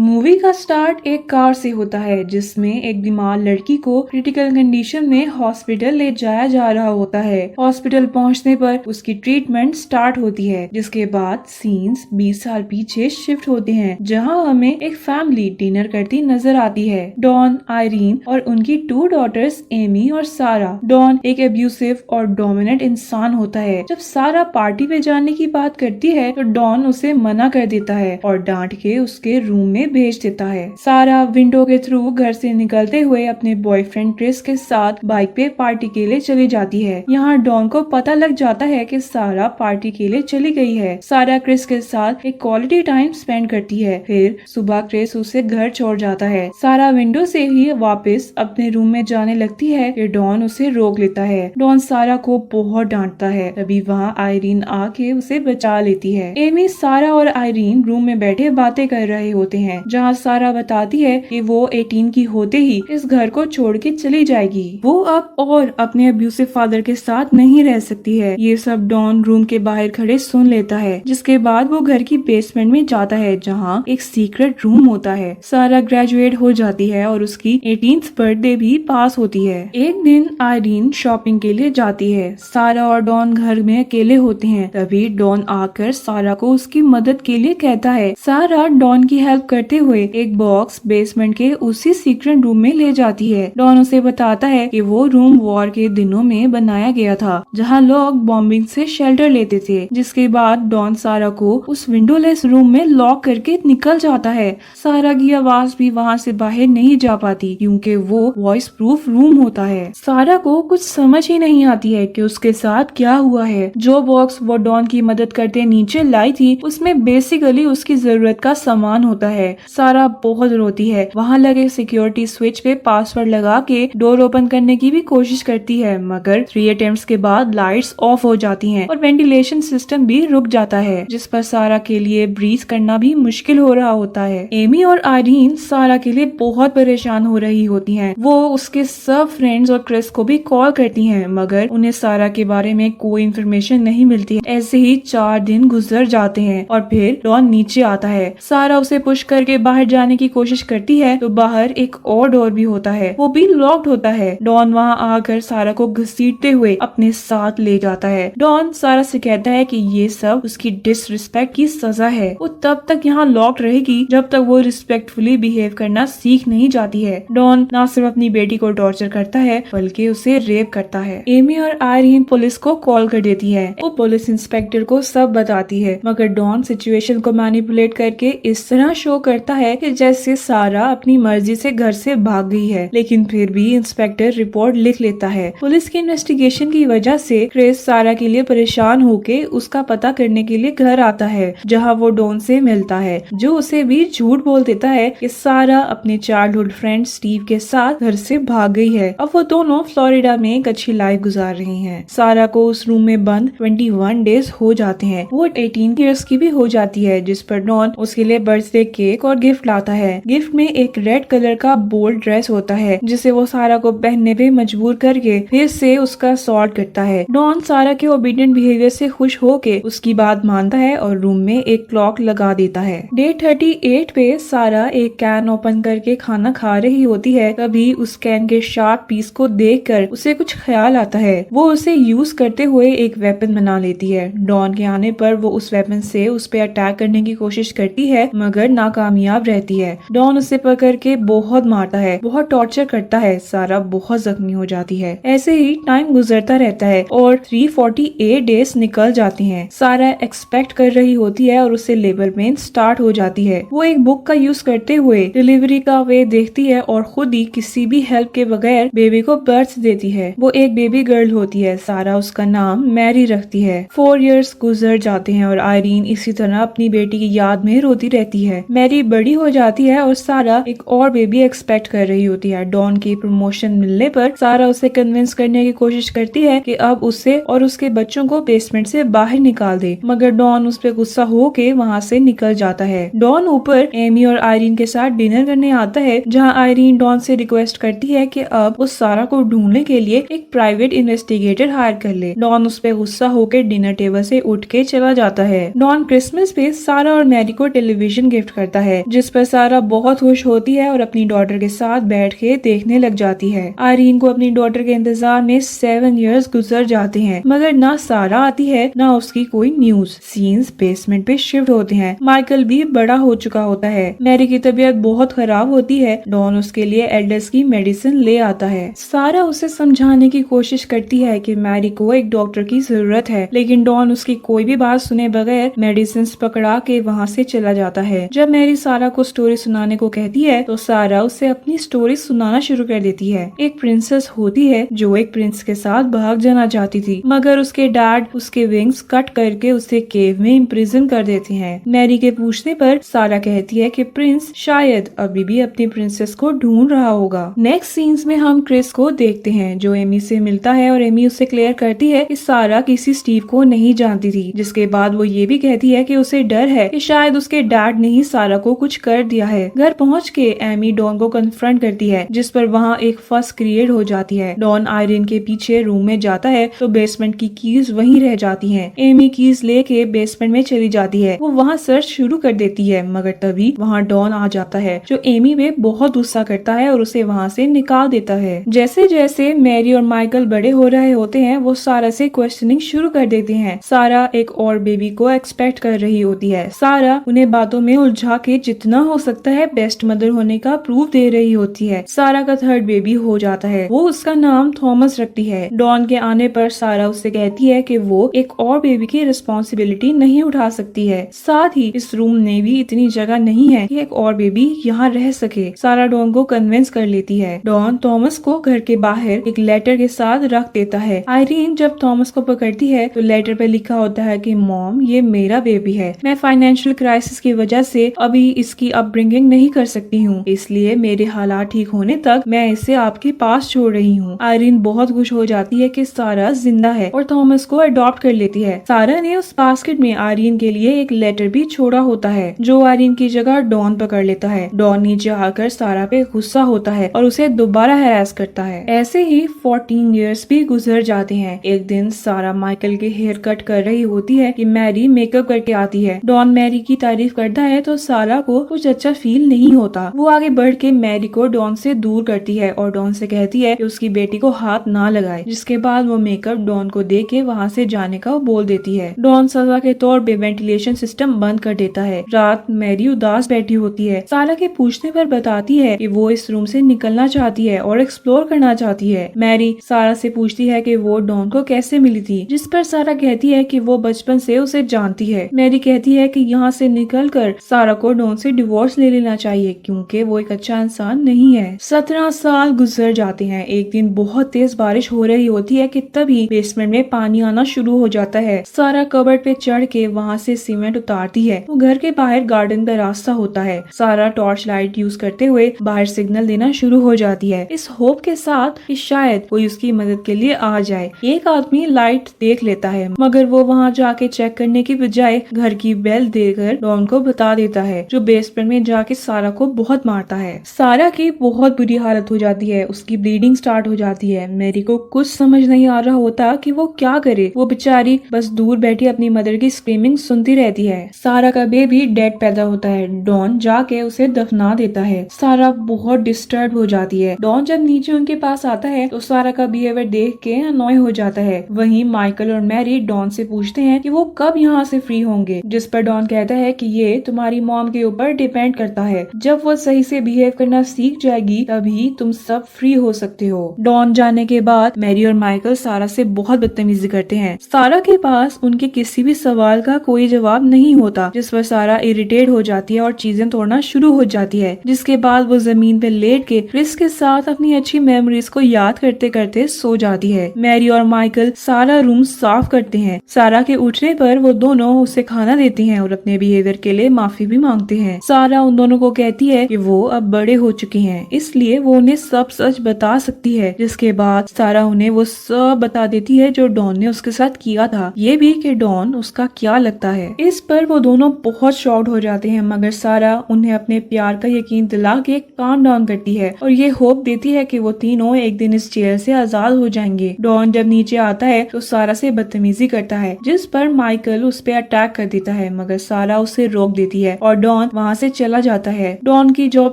Movie का start एक car से होता है जिसमें एक बीमार लड़की को क्रिटिकल कंडीशन में हॉस्पिटल ले जाया जा रहा होता है। हॉस्पिटल पहुंचने पर उसकी ट्रीटमेंट स्टार्ट होती है, जिसके बाद सीन्स 20 साल पीछे शिफ्ट होते हैं, जहां हमें एक फैमिली डिनर करती नजर आती है। डॉन, आयरीन और उनकी 2 डॉटर्स एमी और सारा। डॉन एक एब्यूसिव और डोमिनेंट इंसान होता है। जब सारा पार्टी पे जाने की बात करती है तो डॉन उसे मना कर देता है और डांट के उसके रूम में भेज देता है। सारा विंडो के थ्रू घर से निकलते हुए अपने बॉयफ्रेंड क्रिस के साथ बाइक पे पार्टी के लिए चली जाती है। यहाँ डॉन को पता लग जाता है कि सारा पार्टी के लिए चली गई है। सारा क्रिस के साथ एक क्वालिटी टाइम स्पेंड करती है। फिर सुबह क्रिस उसे घर छोड़ जाता है। सारा विंडो से ही वापस अपने रूम में जाने लगती है कि डॉन उसे रोक लेता है। डॉन सारा को बहुत डांटता है। तभी वहाँ आयरीन आके उसे बचा लेती है। एमी, सारा और आयरीन रूम में बैठे बातें कर रहे होते हैं, जहाँ सारा बताती है कि वो 18 की होते ही इस घर को छोड़ के चली जाएगी। वो अब और अपने अब्यूसिव फादर के साथ नहीं रह सकती है। ये सब डॉन रूम के बाहर खड़े सुन लेता है, जिसके बाद वो घर की बेसमेंट में जाता है, जहाँ एक सीक्रेट रूम होता है। सारा ग्रेजुएट हो जाती है और उसकी 18th बर्थडे भी पास होती है। एक दिन आयरीन शॉपिंग के लिए जाती है। सारा और डॉन घर में अकेले होते हैं। तभी डॉन आकर सारा को उसकी मदद के लिए कहता है। सारा डॉन की हेल्प करते हुए एक बॉक्स बेसमेंट के उसी सीक्रेट रूम में ले जाती है। डॉन उसे बताता है कि वो रूम वॉर के दिनों में बनाया गया था, जहां लोग बॉम्बिंग से शेल्टर लेते थे। जिसके बाद डॉन सारा को उस विंडोलेस रूम में लॉक करके निकल जाता है। सारा की आवाज भी वहां से बाहर नहीं जा पाती, क्योंकि वो वॉइस प्रूफ रूम होता है। सारा को कुछ समझ ही नहीं आती है कि उसके साथ क्या हुआ है। जो बॉक्स वो डॉन की मदद करते नीचे लाई थी, उसमें बेसिकली उसकी जरूरत का सामान होता है। सारा बहुत रोती है। वहाँ लगे सिक्योरिटी स्विच पे पासवर्ड लगा के डोर ओपन करने की भी कोशिश करती है, मगर 3 अटेम्प्ट्स के बाद लाइट्स ऑफ हो जाती हैं और वेंटिलेशन सिस्टम भी रुक जाता है, जिस पर सारा के लिए ब्रीथ करना भी मुश्किल हो रहा होता है। एमी और आयरीन सारा के लिए बहुत परेशान हो रही होती हैं। वो उसके सब फ्रेंड्स और क्रिस को भी कॉल करती हैं, मगर उन्हें सारा के बारे में कोई इन्फॉर्मेशन नहीं मिलती है। ऐसे ही 4 दिन गुजर जाते हैं और फिर डॉन नीचे आता है। सारा उसे पुश करके बाहर जाने की कोशिश करती है तो बाहर एक और डोर भी होता है, वो भी लॉक्ड होता है। डॉन वहाँ आकर सारा को घसीटते हुए अपने साथ ले जाता है। डॉन सारा से कहता है कि ये सब उसकी डिसरिस्पेक्ट की सजा है। वो तब तक यहाँ लॉक्ड रहेगी जब तक वो रिस्पेक्टफुली बिहेव करना सीख नहीं जाती है। डॉन न सिर्फ अपनी बेटी को टॉर्चर करता है बल्कि उसे रेप करता है। एमी और आयरीन पुलिस को कॉल कर देती है। वो पुलिस इंस्पेक्टर को सब बताती है, मगर डॉन सिचुएशन को मैनिपुलेट करके इस तरह शो करता है कि जैसे सारा अपनी मर्जी से घर से भाग गई है। लेकिन फिर भी इंस्पेक्टर रिपोर्ट लिख लेता है। पुलिस की इन्वेस्टिगेशन की वजह से क्रिस सारा के लिए परेशान होके उसका पता करने के लिए घर आता है, जहां वो डॉन से मिलता है, जो उसे भी झूठ बोल देता है कि सारा अपने चाइल्डहुड फ्रेंड स्टीव के साथ घर से भाग गई है। अब वो दोनों फ्लोरिडा में एक अच्छी लाइफ गुजार रही हैं। सारा को उस रूम में बंद 21 डेज हो जाते हैं। वो 18 ईयर्स की भी हो जाती है, जिस पर डॉन उसके लिए बर्थडे केक और गिफ्ट लाता है। गिफ्ट में एक रेड कलर का बोल्ड ड्रेस होता है, जिसे वो सारा को पहनने पे मजबूर करके फिर से उसका सॉल्ट करता है। डॉन सारा के ओबीडियंट बिहेवियर से खुश होके उसकी बात मानता है और रूम में एक क्लॉक लगा देता है। डे 38 पे सारा एक कैन ओपन करके खाना खा रही होती है। तभी उस कैन के शार्प पीस को देखकर उसे कुछ ख्याल आता है। वो उसे यूज करते हुए एक वेपन बना लेती है। डॉन के आने पर वो उस वेपन से उस पे अटैक करने की कोशिश करती है, मगर नाकामयाब रहती है। डॉन उसे पकड़ के बहुत मारता है, बहुत टॉर्चर करता है। सारा बहुत जख्मी हो जाती है। ऐसे ही टाइम गुजरता रहता है और 348 डेज निकल जाती हैं। सारा एक्सपेक्ट कर रही होती है और उसे लेबर पेन स्टार्ट हो जाती है। वो एक बुक का यूज करते हुए डिलीवरी का वे देखती है और खुद ही किसी भी हेल्प के बगैर बेबी को बर्थ देती है। वो एक बेबी गर्ल होती है। सारा उसका नाम मैरी रखती है। 4 इयर्स गुजर जाते हैं और आयरीन इसी तरह अपनी बेटी की याद में रोती रहती है। मैरी बड़ी हो जाती है और सारा एक और बेबी एक्सपेक्ट कर रही होती है। डॉन की प्रमोशन मिलने पर सारा उसे कन्विंस करने की कोशिश करती है कि अब उसे और उसके बच्चों को बेसमेंट से बाहर निकाल दे, मगर डॉन उस पर गुस्सा होके वहाँ से निकल जाता है। डॉन ऊपर एमी और आयरीन के साथ डिनर करने आता है, जहाँ आयरीन डॉन से रिक्वेस्ट करती है कि अब उस सारा को ढूंढने के लिए एक प्राइवेट इन्वेस्टिगेटर हायर कर ले। डॉन उस पर गुस्सा होकर डिनर टेबल से उठ के चला जाता है। डॉन क्रिसमस पे सारा और मैरी को टेलीविजन गिफ्ट करता है। है, जिस पर सारा बहुत खुश होती है और अपनी डॉटर के साथ बैठ के देखने लग जाती है। आयरीन को अपनी डॉटर के इंतजार में 7 इयर्स गुजर जाते हैं, मगर ना सारा आती है ना उसकी कोई न्यूज। सीन्स बेसमेंट पे शिफ्ट होते हैं। माइकल भी बड़ा हो चुका होता है। मैरी की तबीयत बहुत खराब होती है। डॉन उसके लिए एल्डर्स की मेडिसिन ले आता है। सारा उसे समझाने की कोशिश करती है कि मैरी को एक डॉक्टर की जरूरत है, लेकिन डॉन उसकी कोई भी बात सुने बगैर मेडिसिन पकड़ा के वहाँ से चला जाता है। जब मैरी सारा को स्टोरी सुनाने को कहती है तो सारा उसे अपनी स्टोरी सुनाना शुरू कर देती है। एक प्रिंसेस होती है जो एक प्रिंस के साथ भाग जाना चाहती थी, मगर उसके डैड उसके विंग्स कट करके उसे केव में इम्प्रिजन कर देते हैं। मैरी के पूछने पर सारा कहती है कि प्रिंस शायद अभी भी अपनी प्रिंसेस को ढूंढ रहा होगा। नेक्स्ट सीन्स में हम क्रिस को देखते हैं जो एमी से मिलता है और एमी उसे क्लियर करती है कि सारा किसी स्टीव को नहीं जानती थी, जिसके बाद वो ये भी कहती है कि उसे डर है कि शायद उसके डैड ने ही सारा को कुछ कर दिया है। घर पहुंच के एमी डॉन को कन्फ्रंट करती है, जिस पर वहाँ एक फस क्रिएट हो जाती है। डॉन आयरन के पीछे रूम में जाता है तो बेसमेंट की कीज वहीं रह जाती हैं। एमी कीज लेके बेसमेंट में चली जाती है। वो वहाँ सर्च शुरू कर देती है, मगर तभी वहाँ डॉन आ जाता है जो एमी पे बहुत गुस्सा करता है और उसे वहाँ से निकाल देता है। जैसे जैसे मैरी और माइकल बड़े हो रहे होते हैं वो सारा से क्वेश्चनिंग शुरू कर देते हैं। सारा एक और बेबी को एक्सपेक्ट कर रही होती है। सारा उन्हें बातों में उलझा के जितना हो सकता है बेस्ट मदर होने का प्रूफ दे रही होती है। सारा का थर्ड बेबी हो जाता है। वो उसका नाम थॉमस रखती है। डॉन के आने पर सारा उससे कहती है कि वो एक और बेबी की रिस्पॉन्सिबिलिटी नहीं उठा सकती है। साथ ही इस रूम में भी इतनी जगह नहीं है कि एक और बेबी यहाँ रह सके। सारा डॉन को कन्विंस कर लेती है। डॉन थॉमस को घर के बाहर एक लेटर के साथ रख देता है। आयरीन जब थॉमस को पकड़ती है तो लेटर पे लिखा होता है कि मॉम ये मेरा बेबी है। मैं फाइनेंशियल क्राइसिस की वजह से अभी इसकी अपब्रिंगिंग नहीं कर सकती हूँ, इसलिए मेरे हालात ठीक होने तक मैं इसे आपके पास छोड़ रही हूँ। आयरीन बहुत खुश हो जाती है कि सारा जिंदा है और थॉमस को अडॉप्ट कर लेती है। सारा ने उस बास्केट में आयरीन के लिए एक लेटर भी छोड़ा होता है जो आयरीन की जगह डॉन पकड़ लेता है। डॉन नीचे आकर सारा पे गुस्सा होता है और उसे दोबारा हैरास करता है। ऐसे ही 14 इयर्स भी गुजर जाते हैं। एक दिन सारा माइकल के हेयर कट कर रही होती है कि मैरी मेकअप करके आती है। डॉन मैरी की तारीफ करता है तो सारा को कुछ अच्छा फील नहीं होता। वो आगे बढ़ के मैरी को डॉन से दूर करती है और डॉन से कहती है कि उसकी बेटी को हाथ ना लगाए, जिसके बाद वो मेकअप डॉन को दे के वहाँ से जाने का बोल देती है। डॉन सजा के तौर पे वेंटिलेशन सिस्टम बंद कर देता है। रात मैरी उदास बैठी होती है। सारा के पूछने पर बताती है कि वो इस रूम से निकलना चाहती है और एक्सप्लोर करना चाहती है। मैरी सारा से पूछती है कि वो डॉन को कैसे मिली थी, जिस पर सारा कहती है कि वो बचपन से उसे जानती है। मैरी कहती है कि यहाँ से निकलकर सारा को डॉन से डिवोर्स ले लेना चाहिए क्योंकि वो एक अच्छा इंसान नहीं है। 17 साल गुजर जाते हैं। एक दिन बहुत तेज बारिश हो रही होती है कि तभी बेसमेंट में पानी आना शुरू हो जाता है। सारा कबर्ड पे चढ़ के वहाँ से सीमेंट उतारती है। वो घर के बाहर गार्डन का रास्ता होता है। सारा टॉर्च लाइट यूज करते हुए बाहर सिग्नल देना शुरू हो जाती है, इस होप के साथ कि शायद कोई उसकी मदद के लिए आ जाए। एक आदमी लाइट देख लेता है, मगर वो वहाँ जाके चेक करने की बजाय घर की बेल देकर डॉन को बता देता है, जो बेसमेंट में जाके सारा को बहुत मारता है। सारा की बहुत बुरी हालत हो जाती है। उसकी ब्लीडिंग स्टार्ट हो जाती है। मैरी को कुछ समझ नहीं आ रहा होता कि वो क्या करे। वो बेचारी बस दूर बैठी अपनी मदर की स्क्रीमिंग सुनती रहती है। सारा का बेबी डेड पैदा होता है। डॉन जाके उसे दफना देता है। सारा बहुत डिस्टर्ब हो जाती है। डॉन जब नीचे उनके पास आता है तो सारा का बिहेवियर देख के अनॉय हो जाता है। वहीं माइकल और मैरी डॉन से पूछते हैं कि वो कब यहाँ से फ्री होंगे, जिस पर डॉन कहता है कि ये तुम्हारी मॉम के ऊपर डिपेंड करता है। जब वो सही से बिहेव करना सीख जाएगी तभी तुम सब फ्री हो सकते हो। डॉन जाने के बाद मैरी और माइकल सारा से बहुत बदतमीजी करते हैं। सारा के पास उनके किसी भी सवाल का कोई जवाब नहीं होता, जिस पर सारा इरिटेट हो जाती है और चीजें तोड़ना शुरू हो जाती है। जिसके बाद वो जमीन पे लेट के क्रिस के साथ अपनी अच्छी मेमोरीज को याद करते करते सो जाती है। मैरी और माइकल सारा रूम साफ करते हैं। सारा के उठने पर वो दोनों उसे खाना देते हैं और अपने बिहेवियर के लिए माफी भी मांगते हैं। सारा उन दोनों को कहती है कि वो अब बड़े हो चुके हैं, इसलिए वो उन्हें सब सच बता सकती है। जिसके बाद सारा उन्हें वो सब बता देती है जो डॉन ने उसके साथ किया था, ये भी कि डॉन उसका क्या लगता है। इस पर वो दोनों बहुत शॉक्ड हो जाते हैं, मगर सारा उन्हें अपने प्यार का यकीन दिला के काम डाउन करती है और ये होप देती है कि वो तीनों एक दिन इस जेल से आजाद हो जाएंगे। डॉन जब नीचे आता है तो सारा से बदतमीजी करता है, जिस पर माइकल उस पे अटैक कर देता है, मगर सारा उसे रोक देती है और डॉन वहाँ से चला जाता है। डॉन की जॉब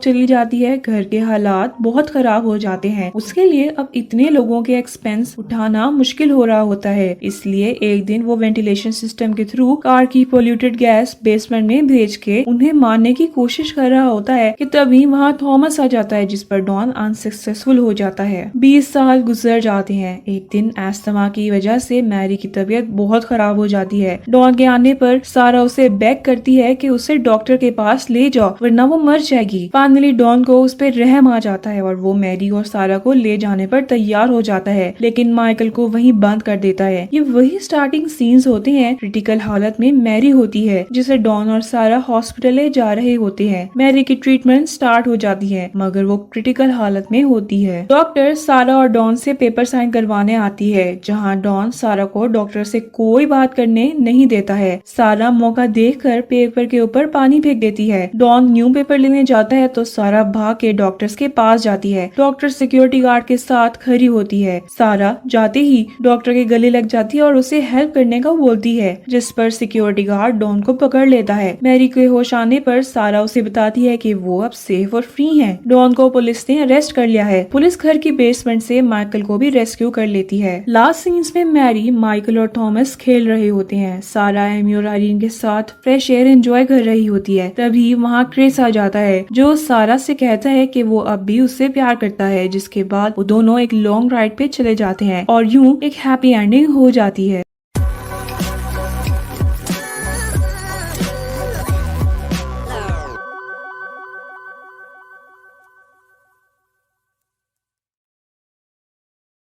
चली जाती है, घर के हालात बहुत खराब हो जाते हैं। उसके लिए अब इतने लोगों के एक्सपेंस उठाना मुश्किल हो रहा होता है, इसलिए एक दिन वो वेंटिलेशन सिस्टम के थ्रू कार की पोल्यूटेड गैस बेसमेंट में भेज के उन्हें मारने की कोशिश कर रहा होता है कि तभी वहाँ थॉमस आ जाता है, जिस पर डॉन अनसक्सेसफुल हो जाता है। 20 साल गुजर जाते हैं। एक दिन अस्थमा की वजह से मैरी की तबीयत बहुत खराब हो जाती है। डॉन के आने पर सारा उसे बेग करती है कि उसे डॉक्टर के पास ले जाओ वरना वो मर जाएगी। फाइनली डॉन को उस पर रहम आ जाता है और वो मैरी और सारा को ले जाने पर तैयार हो जाता है, लेकिन माइकल को वहीं बंद कर देता है। ये वही स्टार्टिंग सीन्स होते हैं। क्रिटिकल हालत में मैरी होती है, जिसे डॉन और सारा हॉस्पिटल ले जा रहे होते हैं। मैरी की ट्रीटमेंट स्टार्ट हो जाती है, मगर वो क्रिटिकल हालत में होती है। डॉक्टर सारा और डॉन से पेपर साइन करवाने आती है, जहाँ डॉन सारा को डॉक्टर से कोई बात करने नहीं देता है। सारा मौका देखकर पेपर के ऊपर पानी फेंक देती है। डॉन न्यू पेपर लेने जाता है तो सारा भाग के डॉक्टर्स के पास जाती है। डॉक्टर सिक्योरिटी गार्ड के साथ खड़ी होती है। सारा जाते ही डॉक्टर के गले लग जाती है और उसे हेल्प करने का बोलती है, जिस पर सिक्योरिटी गार्ड डॉन को पकड़ लेता है। मैरी के होश आने पर सारा उसे बताती है कि वो अब सेफ और फ्री है। डॉन को पुलिस ने अरेस्ट कर लिया है। पुलिस घर की बेसमेंट से माइकल को भी रेस्क्यू कर लेती है। लास्ट सीन्स में मैरी, माइकल और थॉमस खेल रहे होते हैं। सारा एमी और आयरीन के साथ फ्रेश एयर एंजॉय कर रही होती है। तभी वहाँ क्रिस आ जाता है, जो सारा से कहता है कि वो अब भी उससे प्यार करता है, जिसके बाद वो दोनों एक लॉन्ग राइड पे चले जाते हैं और यूं एक हैप्पी एंडिंग हो जाती है।